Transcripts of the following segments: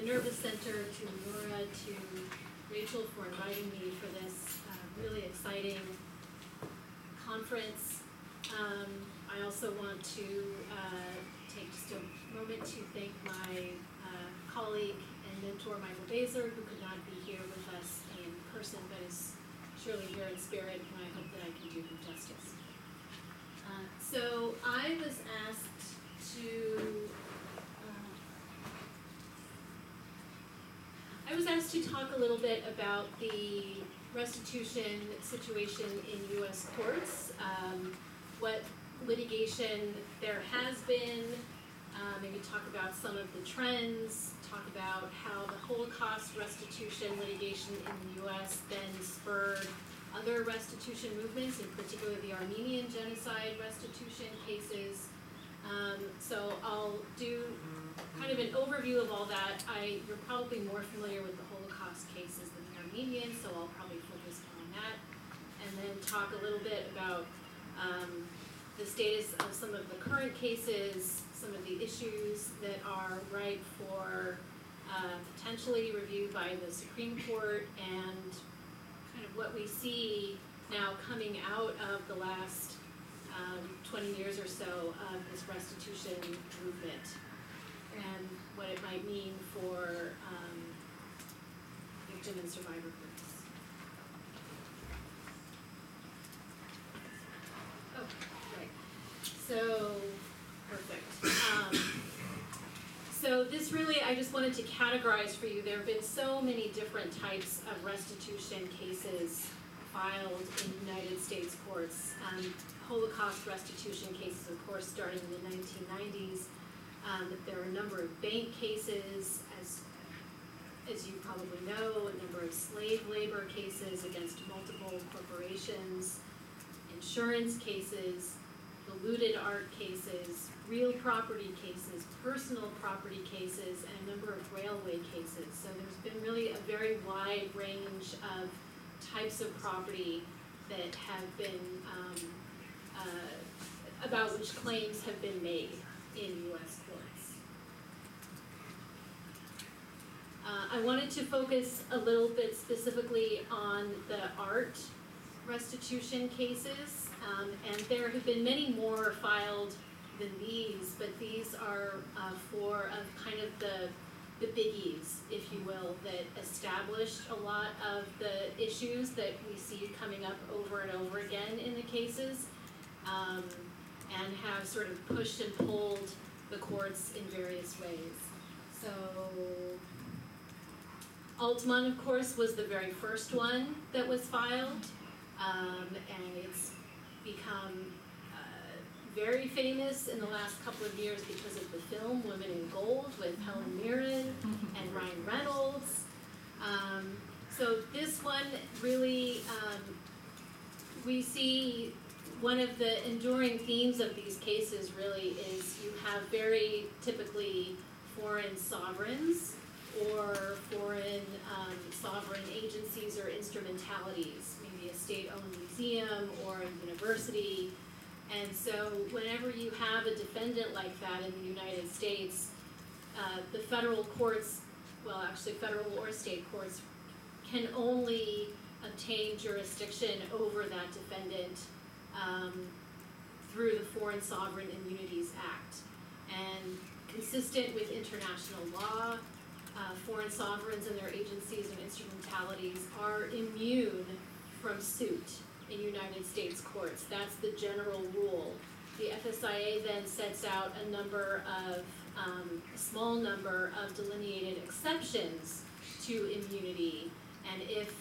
Minerva Center, to Nora, to Rachel for inviting me for this really exciting conference. I also want to take just a moment to thank my colleague and mentor, Michael Baser, who could not be here with us in person, but is surely here in spirit, and I hope that I can do him justice. So I was asked to talk a little bit about the restitution situation in U.S. courts, what litigation there has been, maybe talk about some of the trends, talk about how the Holocaust restitution litigation in the U.S. then spurred other restitution movements, in particular the Armenian genocide restitution cases. So I'll do kind of an overview of all that. You're probably more familiar with the Holocaust cases than the Armenian, so I'll probably focus on that. And then talk a little bit about the status of some of the current cases, some of the issues that are ripe for potentially review by the Supreme Court, and kind of what we see now coming out of the last 20 years or so of this restitution movement, and what it might mean for victim and survivor groups. Oh, right. So, perfect. So this really, I just wanted to categorize for you. There have been so many different types of restitution cases filed in United States courts. Holocaust restitution cases, of course, starting in the 1990s. There are a number of bank cases, as you probably know, a number of slave labor cases against multiple corporations, insurance cases, the looted art cases, real property cases, personal property cases, and a number of railway cases. So there's been really a very wide range of types of property that have been, about which claims have been made in U.S. courts. I wanted to focus a little bit specifically on the art restitution cases, and there have been many more filed than these, but these are four of kind of the biggies, if you will, that established a lot of the issues that we see coming up over and over again in the cases, and have sort of pushed and pulled the courts in various ways. So Edmond, of course, was the very first one that was filed, and it's become very famous in the last couple of years because of the film Women in Gold with Helen Mirren and Ryan Reynolds. So this one really, we see one of the enduring themes of these cases really is you have very typically foreign sovereigns or foreign sovereign agencies or instrumentalities, maybe a state-owned museum or a university. And so whenever you have a defendant like that in the United States, the federal courts, well actually federal or state courts, can only obtain jurisdiction over that defendant through the Foreign Sovereign Immunities Act. And consistent with international law, foreign sovereigns and their agencies and instrumentalities are immune from suit in United States courts. That's the general rule. The FSIA then sets out a number of, a small number of delineated exceptions to immunity, and if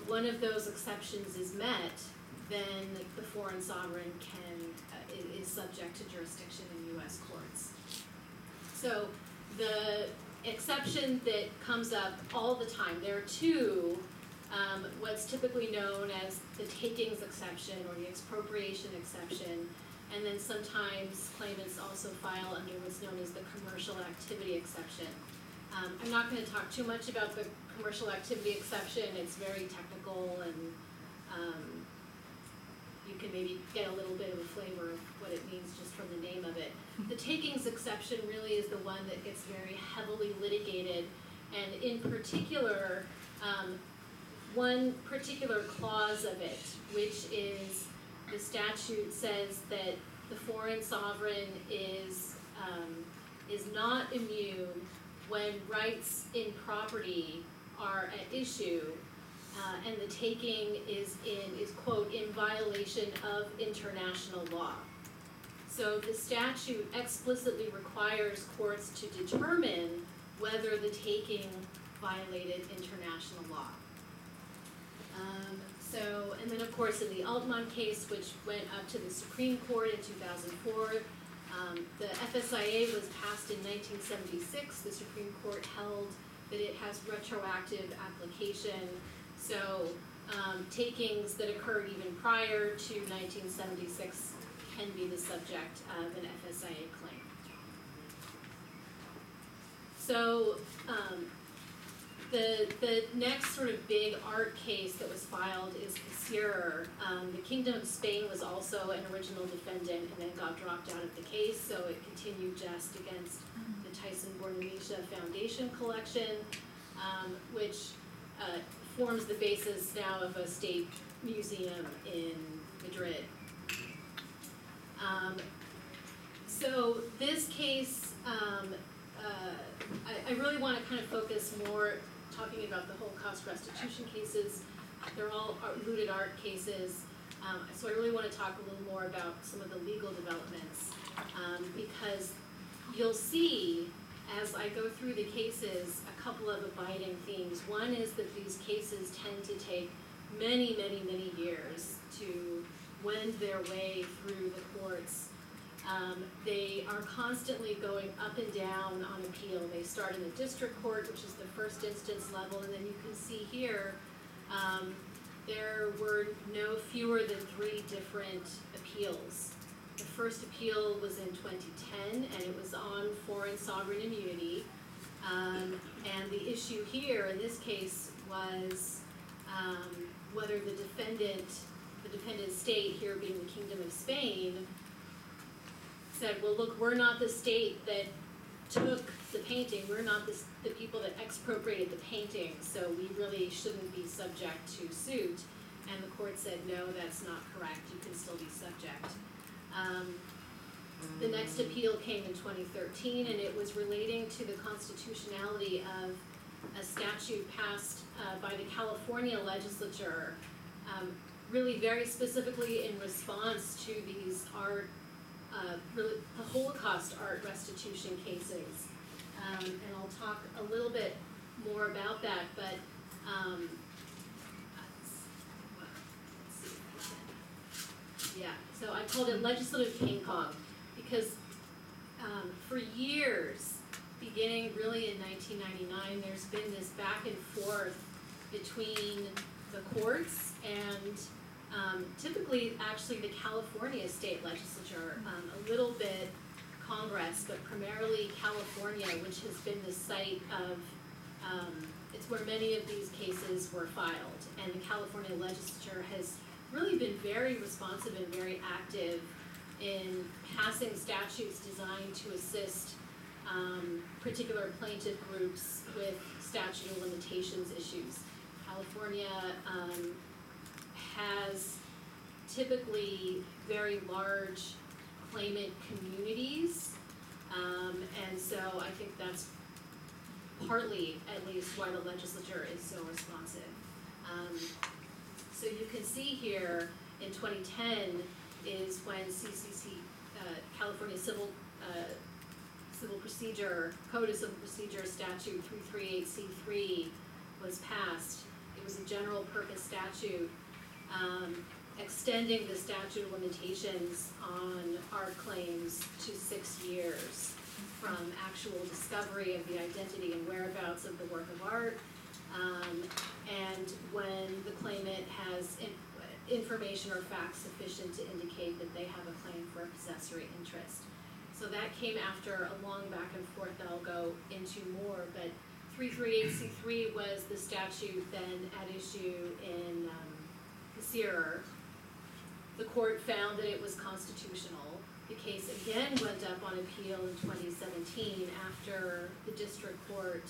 one of those exceptions is met, then the foreign sovereign is subject to jurisdiction in U.S. courts. So the exception that comes up all the time, there are two, what's typically known as the takings exception or the expropriation exception, and then sometimes claimants also file under what's known as the commercial activity exception. I'm not going to talk too much about the commercial activity exception. It's very technical, and you can maybe get a little bit of a flavor of what it means just from the name of it. The takings exception really is the one that gets very heavily litigated, and in particular, one particular clause of it, which is the statute says that the foreign sovereign is not immune when rights in property are at issue, and the taking is quote, in violation of international law. So the statute explicitly requires courts to determine whether the taking violated international law. And then of course in the Edmond case, which went up to the Supreme Court in 2004, the FSIA was passed in 1976. The Supreme Court held that it has retroactive application. So takings that occurred even prior to 1976 can be the subject of an FSIA claim. So the next sort of big art case that was filed is Safra. The Kingdom of Spain was also an original defendant and then got dropped out of the case, so it continued just against the Thyssen-Bornemisza Foundation collection, which forms the basis now of a state museum in Madrid. So this case, I really want to kind of focus more talking about the Holocaust restitution cases. They're all looted art cases. So I really want to talk a little more about some of the legal developments, because you'll see as I go through the cases a couple of abiding themes. One is that these cases tend to take many, many, many years to wend their way through the courts. They are constantly going up and down on appeal. They start in the district court, which is the first instance level, and then you can see here there were no fewer than 3 different appeals. The first appeal was in 2010, and it was on foreign sovereign immunity. And the issue here in this case was whether the defendant state, here being the Kingdom of Spain, said, well, look, we're not the state that took the painting, we're not the people that expropriated the painting, so we really shouldn't be subject to suit. And the court said, no, that's not correct, you can still be subject. The next appeal came in 2013, and it was relating to the constitutionality of a statute passed by the California legislature, really very specifically in response to these the Holocaust art restitution cases. And I'll talk a little bit more about that, but so I called it legislative ping pong because for years, beginning really in 1999, there's been this back and forth between the courts and typically actually the California state legislature, a little bit Congress, but primarily California, which has been the site of, it's where many of these cases were filed. And the California legislature has really been very responsive and very active in passing statutes designed to assist particular plaintiff groups with statute of limitations issues. California has typically very large claimant communities, and so I think that's partly, at least, why the legislature is so responsive. So you can see here in 2010 is when CCC, California Civil Procedure, Code of Civil Procedure Statute 338C3 was passed. It was a general purpose statute extending the statute of limitations on art claims to 6 years from actual discovery of the identity and whereabouts of the work of art, and when the claimant has information or facts sufficient to indicate that they have a claim for a possessory interest. So that came after a long back and forth that I'll go into more, but 338C3 was the statute then at issue in Safra. the court found that it was constitutional. The case again went up on appeal in 2017 after the district court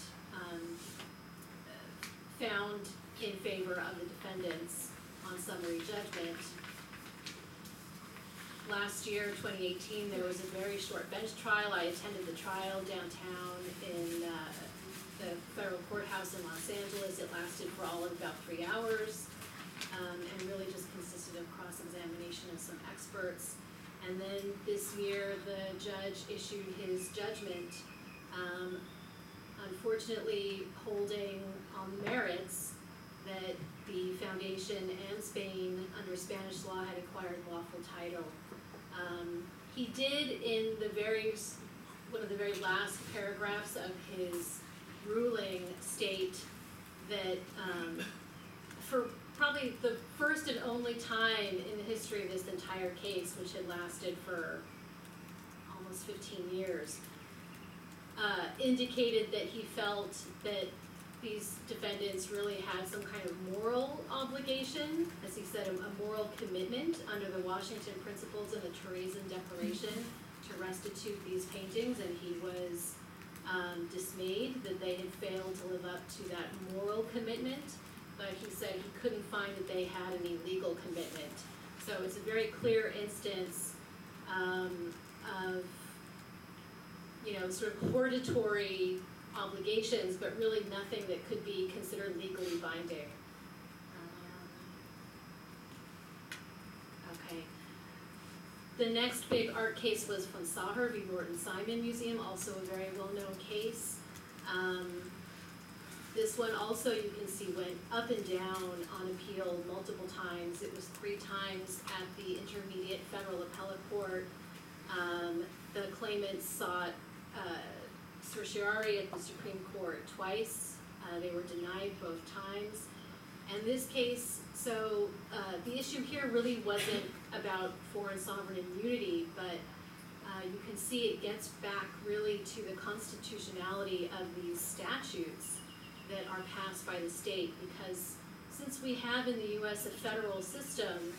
found in favor of the defendants on summary judgment. Last year, 2018, there was a very short bench trial. I attended the trial downtown in the federal courthouse in Los Angeles. It lasted for all of about 3 hours and really just consisted of cross-examination of some experts. And then this year, the judge issued his judgment, unfortunately holding on the merits that the foundation and Spain, under Spanish law, had acquired lawful title. He did, in one of the very last paragraphs of his ruling, state that for probably the first and only time in the history of this entire case, which had lasted for almost 15 years, indicated that he felt that these defendants really had some kind of moral obligation, as he said, a moral commitment under the Washington Principles and the Terezin Declaration to restitute these paintings, and he was dismayed that they had failed to live up to that moral commitment, but he said he couldn't find that they had any legal commitment. So it's a very clear instance of, sort of hortatory obligations, but really nothing that could be considered legally binding. Okay. The next big art case was Funsky v. Morton Simon Museum, also a very well-known case. This one also, you can see, went up and down on appeal multiple times. It was 3 times at the Intermediate Federal Appellate Court. The claimants sought certiorari at the Supreme Court twice. They were denied both times. And this case, so the issue here really wasn't about foreign sovereign immunity, but you can see it gets back really to the constitutionality of these statutes that are passed by the state, because since we have in the U.S. a federal system,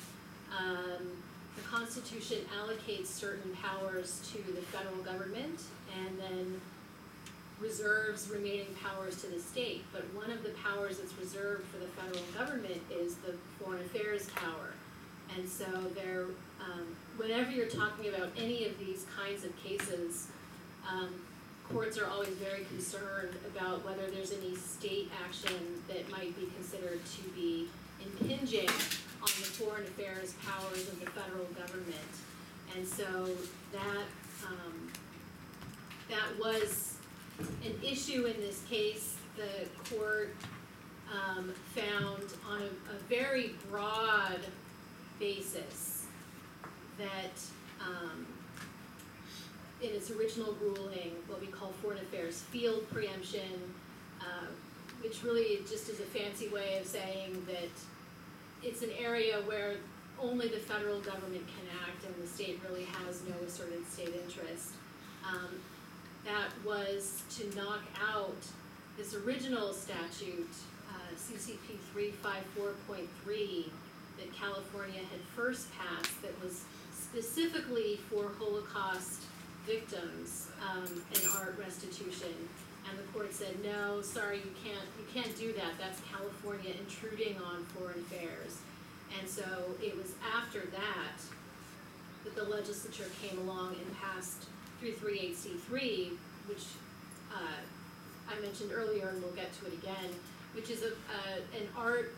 the Constitution allocates certain powers to the federal government and then reserves remaining powers to the state. But one of the powers that's reserved for the federal government is the foreign affairs power. And so there, whenever you're talking about any of these kinds of cases, courts are always very concerned about whether there's any state action that might be considered to be impinging on the foreign affairs powers of the federal government. And so that was an issue in this case. The court found on a very broad basis that in its original ruling, what we call foreign affairs field preemption, which really just is a fancy way of saying that it's an area where only the federal government can act and the state really has no asserted state interest. That was to knock out this original statute, CCP 354.3, that California had first passed, that was specifically for Holocaust victims and art restitution. And the court said, no, sorry, you can't do that. That's California intruding on foreign affairs. And so it was after that that the legislature came along and passed 338C3, which I mentioned earlier, and we'll get to it again, which is an art,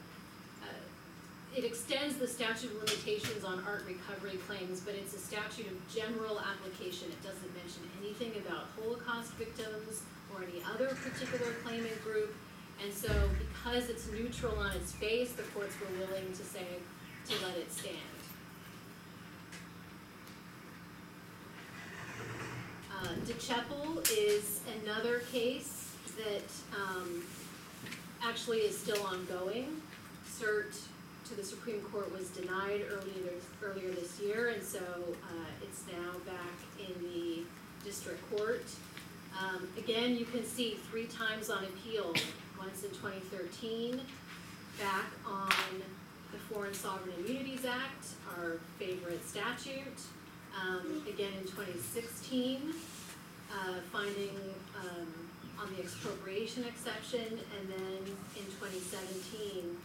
it extends the statute of limitations on art recovery claims, but it's a statute of general application. It doesn't mention anything about Holocaust victims or any other particular claimant group. And so because it's neutral on its face, the courts were willing to say, to let it stand. DeChapel is another case that actually is still ongoing. Cert to the Supreme Court was denied earlier this year, and so it's now back in the district court. Again, you can see 3 times on appeal, once in 2013, back on the Foreign Sovereign Immunities Act, our favorite statute, again in 2016, finding on the expropriation exception, and then in 2017,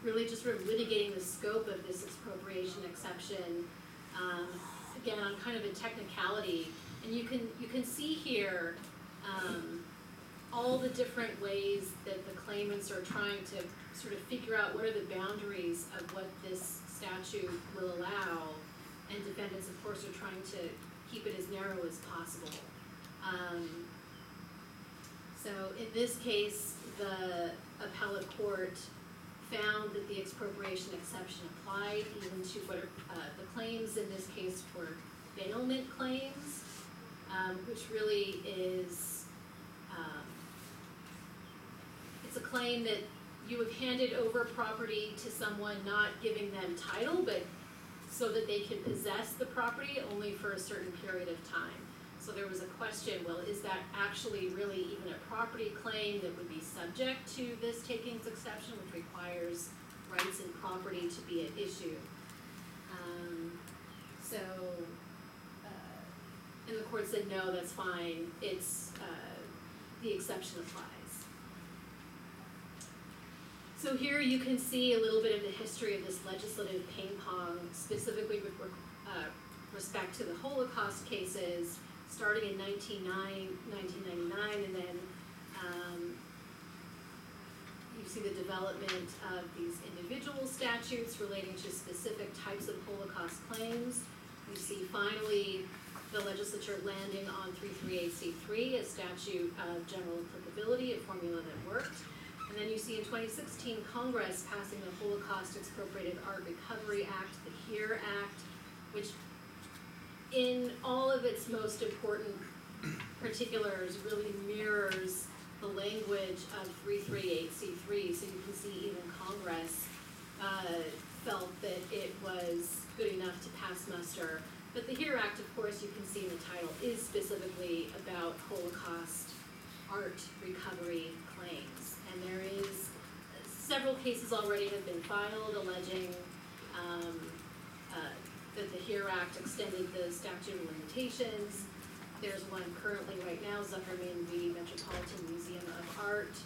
really just sort of litigating the scope of this expropriation exception, again on kind of a technicality. And you can see here all the different ways that the claimants are trying to sort of figure out what are the boundaries of what this statute will allow, and defendants, of course, are trying to keep it as narrow as possible. So in this case, the appellate court found that the expropriation exception applied even to what are, the claims in this case were bailment claims, which really is, it's a claim that you have handed over property to someone, not giving them title, but so that they can possess the property only for a certain period of time. So there was a question, well, is that actually really even a property claim that would be subject to this takings exception, which requires rights and property to be at issue? And the court said, no, that's fine, it's, the exception applies. So here you can see a little bit of the history of this legislative ping pong, specifically with respect to the Holocaust cases, starting in 1999, and then you see the development of these individual statutes relating to specific types of Holocaust claims. You see finally the legislature landing on 338C3, a statute of general applicability, a formula that worked. And then you see in 2016, Congress passing the Holocaust Expropriated Art Recovery Act, the HERE Act, which in all of its most important particulars really mirrors the language of 338C3. So you can see even Congress felt that it was good enough to pass muster. But the HERE Act, of course, you can see in the title, is specifically about Holocaust art recovery claims. And there is several cases already have been filed alleging that the HERE Act extended the statute of limitations. There's one currently right now, Zuckerman v. Metropolitan Museum of Art.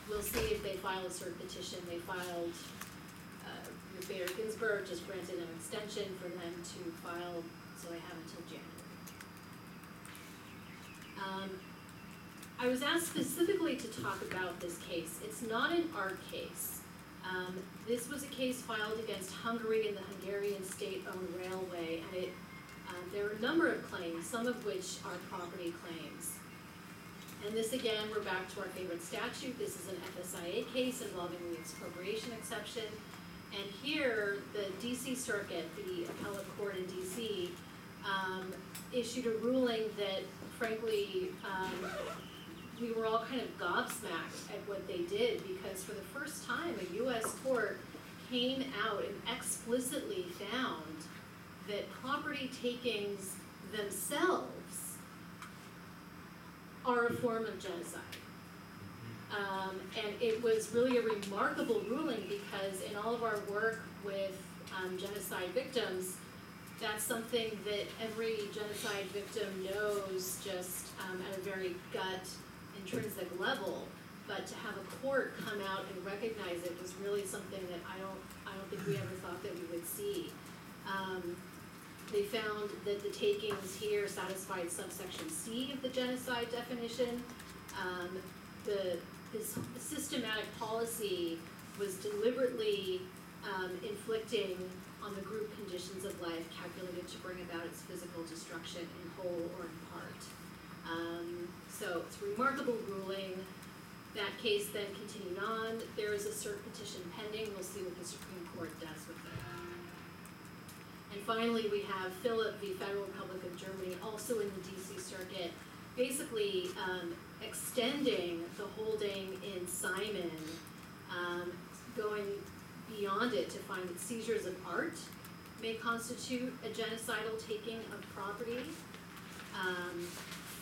We'll see if they file a cert petition. They filed, Ruth Bader Ginsburg just granted an extension for them to file, so they have until January. I was asked specifically to talk about this case. It's not an art case. This was a case filed against Hungary and the Hungarian state-owned railway, and there are a number of claims, some of which are property claims. And this, again, we're back to our favorite statute. This is an FSIA case involving the expropriation exception. And here, the DC Circuit, the appellate court in DC, issued a ruling that, frankly, we were all kind of gobsmacked at what they did, because for the first time, a US court came out and explicitly found that property takings themselves are a form of genocide. And it was really a remarkable ruling, because in all of our work with genocide victims, that's something that every genocide victim knows just at a very gut, intrinsic level. But to have a court come out and recognize it was really something that I don't think we ever thought that we would see. They found that the takings here satisfied subsection C of the genocide definition. This systematic policy was deliberately inflicting on the group conditions of life calculated to bring about its physical destruction in whole or in part. So it's a remarkable ruling. That case then continued on. There is a cert petition pending. We'll see what the Supreme Court does with it. And finally, we have Philip v. Federal Republic of Germany, also in the DC Circuit, basically extending the holding in Simon, going beyond it to find that seizures of art may constitute a genocidal taking of property.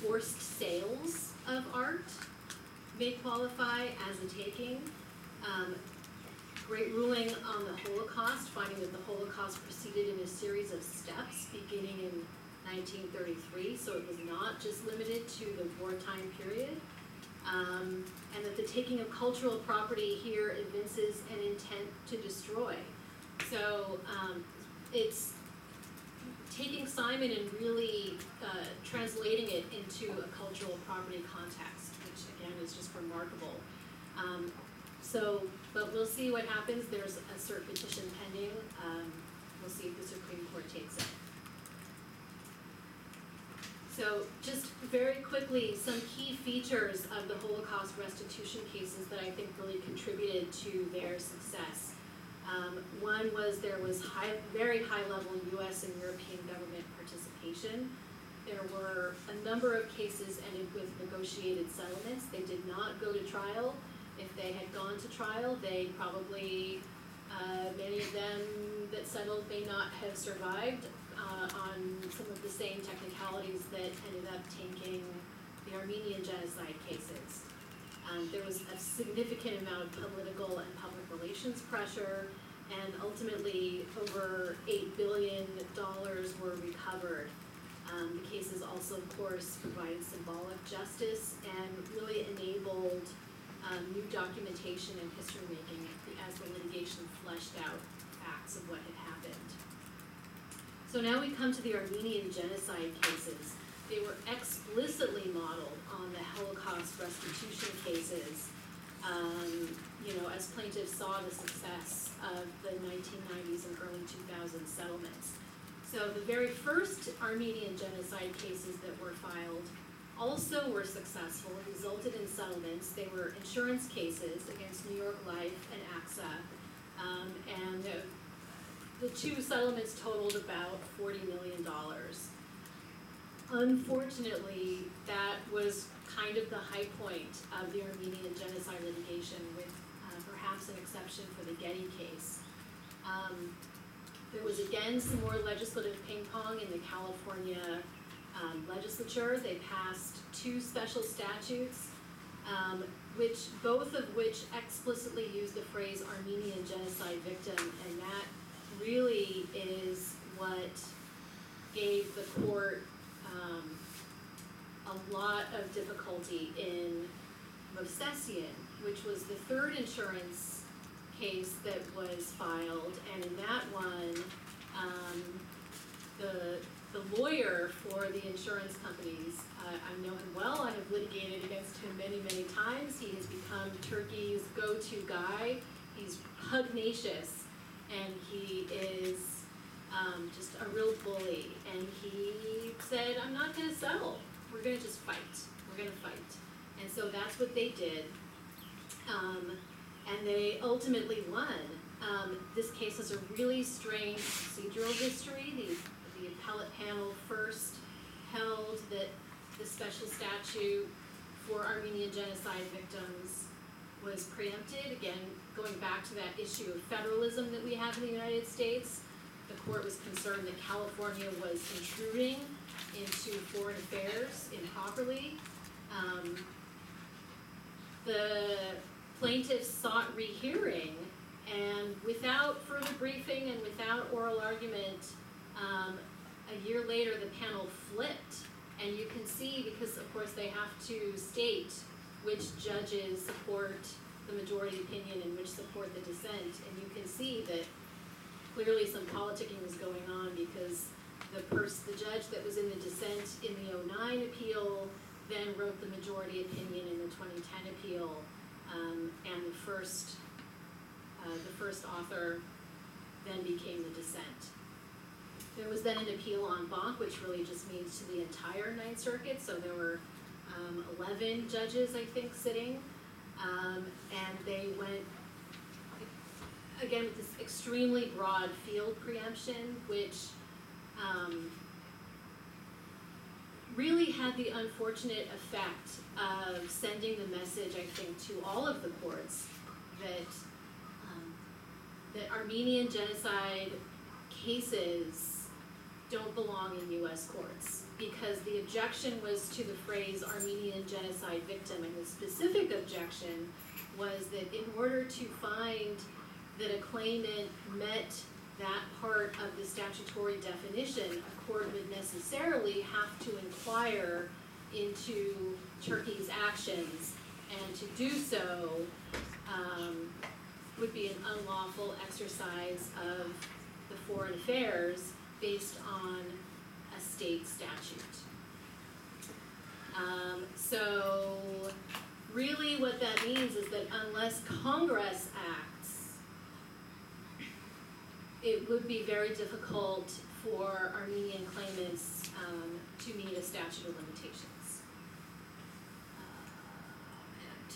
Forced sales of art may qualify as a taking. Great ruling on the Holocaust, finding that the Holocaust proceeded in a series of steps beginning in 1933, so it was not just limited to the wartime period. And that the taking of cultural property here evinces an intent to destroy. So it's taking Simon and really translating it into a cultural property context, which again is just remarkable. But we'll see what happens. There's a cert petition pending. We'll see if the Supreme Court takes it. So just very quickly, some key features of the Holocaust restitution cases that I think really contributed to their success. One was there was very high level US and European government participation. There were a number of cases ended with negotiated settlements. They did not go to trial. If they had gone to trial, they probably, many of them that settled may not have survived on some of the same technicalities that ended up tanking the Armenian genocide cases. There was a significant amount of political and public relations pressure, and ultimately over $8 billion were recovered. The cases also, of course, provided symbolic justice and really enabled new documentation and history making as the litigation fleshed out facts of what had happened. So now we come to the Armenian genocide cases. They were explicitly modeled on the Holocaust restitution cases, as plaintiffs saw the success of the 1990s and early 2000s settlements. So the very first Armenian genocide cases that were filed also were successful, resulted in settlements. They were insurance cases against New York Life and AXA, and the two settlements totaled about $40 million. Unfortunately, that was kind of the high point of the Armenian genocide litigation, with perhaps an exception for the Denny Case. There was again some more legislative ping pong in the California legislature. They passed two special statutes, both of which explicitly use the phrase Armenian genocide victim, and that really is what gave the court a lot of difficulty in Movsesian, which was the third insurance case that was filed, and in that one, the lawyer for the insurance companies, I know him well, I have litigated against him many, many times. He has become Turkey's go-to guy. He's pugnacious, and he is just a real bully. And he said, I'm not gonna settle. We're gonna just fight. We're gonna fight. And so that's what they did. And they ultimately won. This case has a really strange procedural history. The appellate panel first held that the special statute for Armenian genocide victims was preempted. Again, going back to that issue of federalism that we have in the United States, the court was concerned that California was intruding into foreign affairs improperly. The plaintiffs sought rehearing, and without further briefing and without oral argument, a year later the panel flipped. And you can see, because of course they have to state which judges support the majority opinion and which support the dissent, and you can see that clearly some politicking was going on, because the judge that was in the dissent in the 2009 appeal then wrote the majority opinion in the 2010 appeal, and the first author then became the dissent. There was then an appeal en banc, which really just means to the entire Ninth Circuit, so there were 11 judges, I think, sitting, and they went, again, with this extremely broad field preemption, which really had the unfortunate effect of sending the message, I think, to all of the courts that Armenian genocide cases don't belong in U.S. courts, because the objection was to the phrase Armenian genocide victim, and the specific objection was that in order to find that a claimant met that part of the statutory definition, a court would necessarily have to inquire into Turkey's actions, and to do so would be an unlawful exercise of the foreign affairs based on a state statute. So really what that means is that unless Congress acts, it would be very difficult for Armenian claimants to meet a statute of limitations.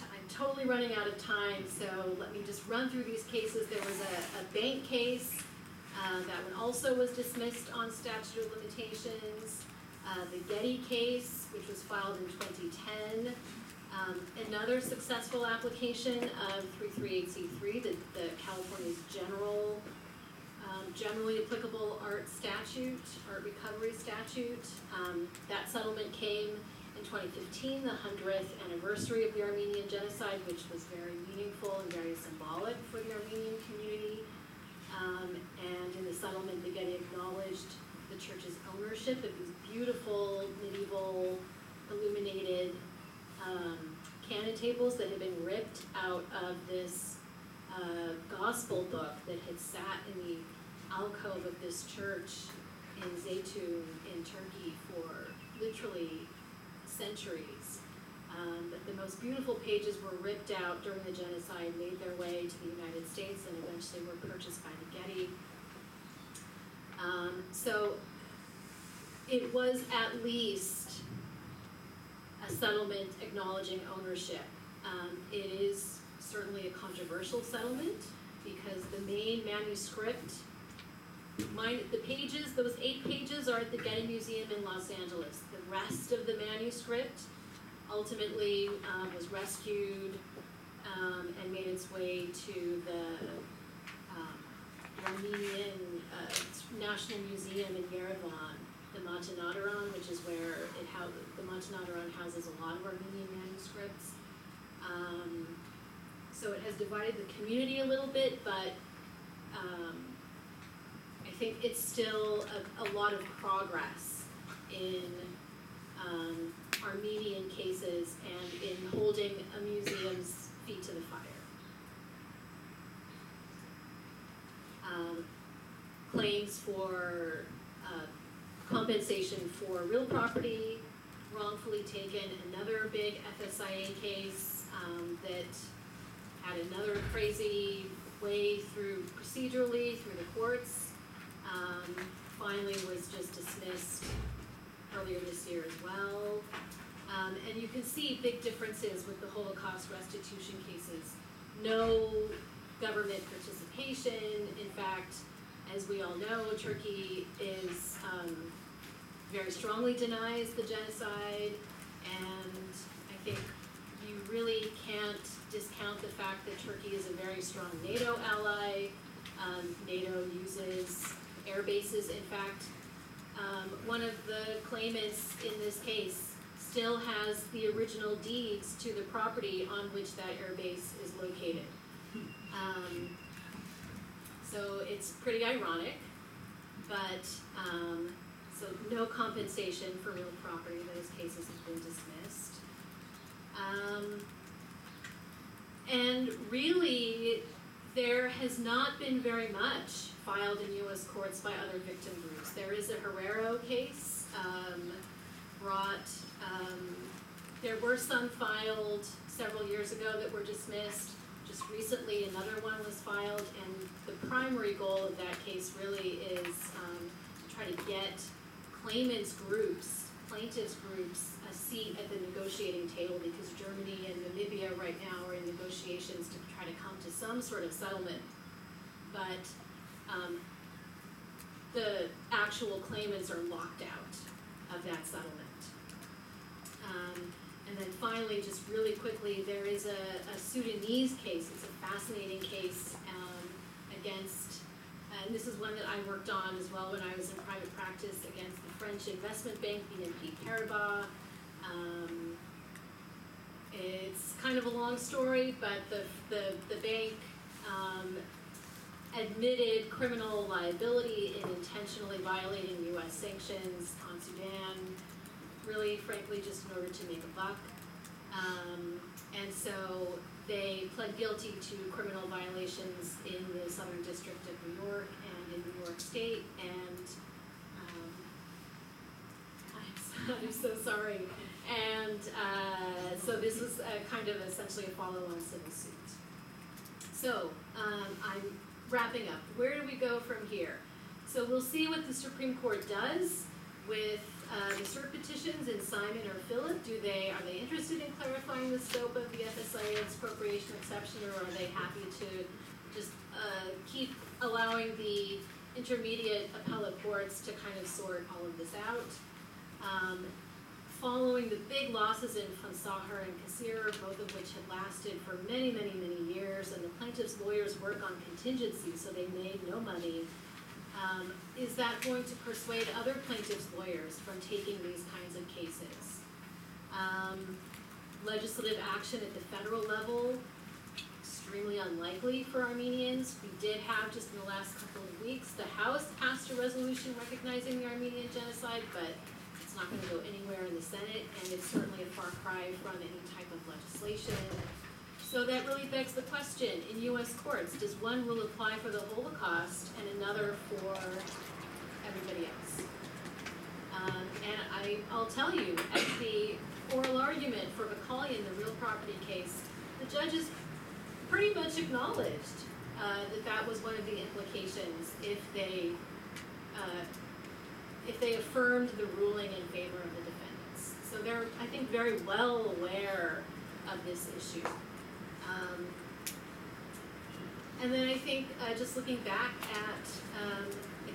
I'm totally running out of time, so let me just run through these cases. There was a bank case. That one also was dismissed on statute of limitations. The Denny Case, which was filed in 2010. Another successful application of 338C3, the California's generally applicable art recovery statute. That settlement came in 2015, the 100th anniversary of the Armenian Genocide, which was very meaningful and very symbolic for the Armenian community. And in the settlement, the Getty acknowledged the church's ownership of these beautiful medieval illuminated canon tables that had been ripped out of this gospel book that had sat in the alcove of this church in Zeytun in Turkey for literally centuries. But the most beautiful pages were ripped out during the genocide, made their way to the United States, and eventually were purchased by the Getty. So it was at least a settlement acknowledging ownership. It is certainly a controversial settlement because the main manuscript, the pages, those 8 pages are at the Getty Museum in Los Angeles. The rest of the manuscript ultimately was rescued and made its way to the Armenian National Museum in Yerevan, the Matenadaran, which is where the Matenadaran houses a lot of Armenian manuscripts. So it has divided the community a little bit, but I think it's still a lot of progress in Armenian cases and in holding a museum's feet to the fire. Claims for compensation for real property wrongfully taken, another big FSIA case that had another crazy way through procedurally through the courts, finally was just dismissed earlier this year as well. And you can see big differences with the Holocaust restitution cases. No government participation. In fact, as we all know, Turkey is very strongly denies the genocide, and I think you really can't discount the fact that Turkey is a very strong NATO ally. NATO uses air bases. In fact, one of the claimants in this case still has the original deeds to the property on which that air base is located. So it's pretty ironic, but so no compensation for real property. Those cases have been dismissed. And really, there has not been very much filed in U.S. courts by other victim groups. There is a Herrero case there were some filed several years ago that were dismissed. Just recently, another one was filed, and the primary goal of that case really is to try to get claimants groups, plaintiffs groups, a seat at the negotiating table, because Germany and Namibia right now are in negotiations to try to come to some sort of settlement. But the actual claimants are locked out of that settlement. And then finally, just really quickly, there is a Sudanese case. It's a fascinating case against, and this is one that I worked on as well when I was in private practice, against the French investment bank, BNP Paribas. It's kind kind of a long story, but the bank admitted criminal liability in intentionally violating U.S. sanctions on Sudan, really, frankly, just in order to make a buck. And so they pled guilty to criminal violations in the Southern District of New York and in New York State, and I'm so sorry. And so this was kind of essentially a follow-on civil suit. So I'm wrapping up. Where do we go from here? So we'll see what the Supreme Court does with the cert petitions in Simon or Philip. Are they interested in clarifying the scope of the FSIA expropriation exception, or are they happy to just keep allowing the intermediate appellate courts to kind of sort all of this out? Following the big losses in Funsky and Kassir, both of which had lasted for many, many, many years, and the plaintiffs' lawyers work on contingency, so they made no money, is that going to persuade other plaintiffs' lawyers from taking these kinds of cases? Legislative action at the federal level, extremely unlikely for Armenians. We did have, just in the last couple of weeks, the House passed a resolution recognizing the Armenian genocide, but it's not going to go anywhere in the Senate, and it's certainly a far cry from any type of legislation. So that really begs the question, in U.S. courts, does one rule apply for the Holocaust and another for everybody else? And I'll tell you, at the oral argument for Macaulay in the real property case, the judges pretty much acknowledged that was one of the implications if they affirmed the ruling in favor of the defendants. So they're, I think, very well aware of this issue. And then I think just looking back at,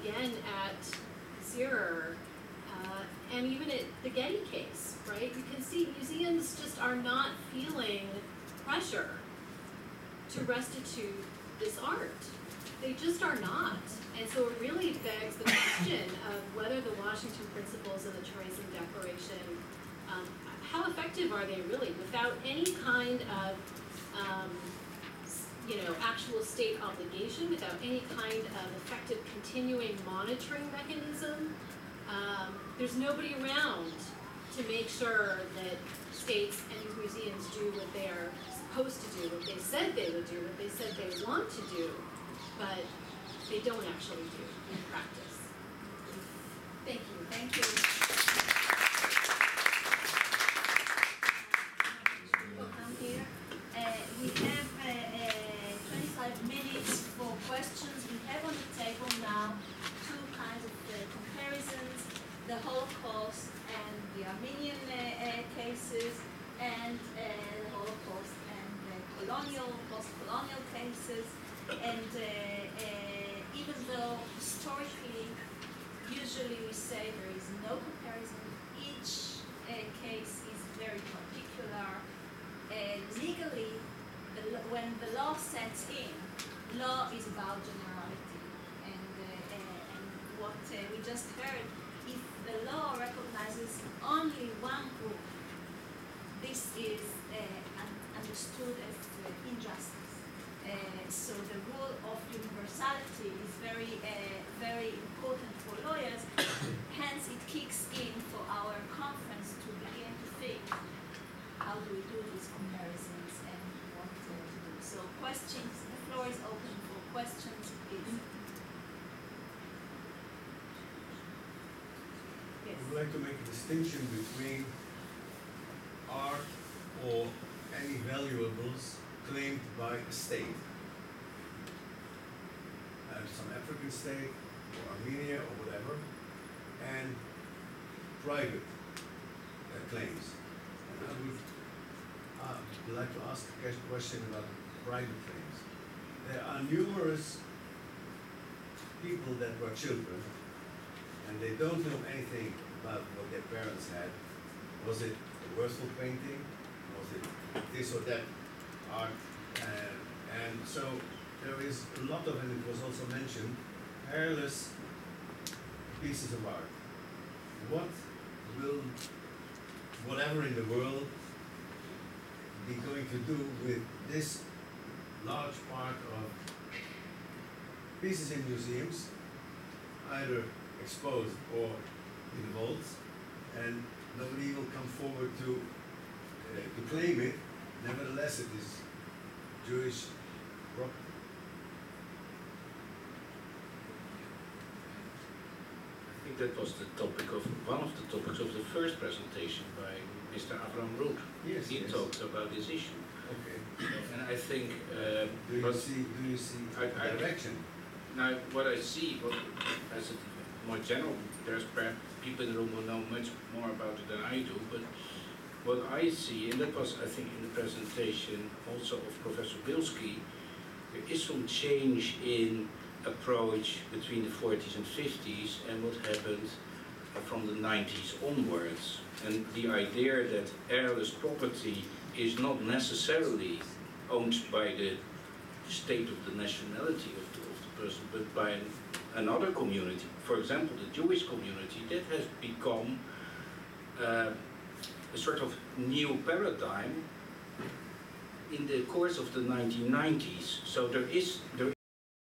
again, at Kassir, and even at the Getty case, right? You can see museums just are not feeling pressure to restitute this art. They just are not. And so it really begs the question of whether the Washington Principles and the Teresa Declaration, how effective are they really without any kind of actual state obligation, without any kind of effective continuing monitoring mechanism. There's nobody around to make sure that states and these museums do what they are supposed to do, what they said they would do, what they said they want to do, but they don't actually do in practice. Thank you. Thank you. Welcome here. We have 25 minutes for questions. We have on the table now two kinds of comparisons, the Holocaust and the Armenian cases, and the Holocaust and the post-colonial cases. And even though historically, usually we say there is no comparison, each case is very particular. Legally, when the law sets in, law is about generality. And what we just heard, if the law recognizes only one group, this is understood as injustice. So the rule of universality is very, very important for lawyers. Hence, it kicks in for our conference to begin to think, how do we do these comparisons and what to do. So questions, the floor is open for questions, please. Yes. I would like to make a distinction between art or any valuables claimed by a state, some African state or Armenia or whatever, and private claims. And I would like to ask a question about private claims. There are numerous people that were children and they don't know anything about what their parents had. Was it a worthful painting? Was it this or that art? And so there is a lot of, and it was also mentioned, hairless pieces of art. What will, whatever in the world, be going to do with this large part of pieces in museums, either exposed or in vaults, and nobody will come forward to claim it. Nevertheless, it is Jewish property. I think that was the topic of one of the topics of the first presentation by Mr. Avram Root. Yes, He yes. talked about this issue, Okay. and I think Do you but see I- direction? now what I see, as a more general, there's perhaps people in the room who know much more about it than I do, but what I see, and that was I think in the presentation also of Professor Bilski, there is some change in approach between the 40s and 50s and what happened from the 90s onwards. And the idea that heirless property is not necessarily owned by the state of the nationality of the person, but by another community. For example, the Jewish community, that has become a sort of new paradigm in the course of the 1990s. So there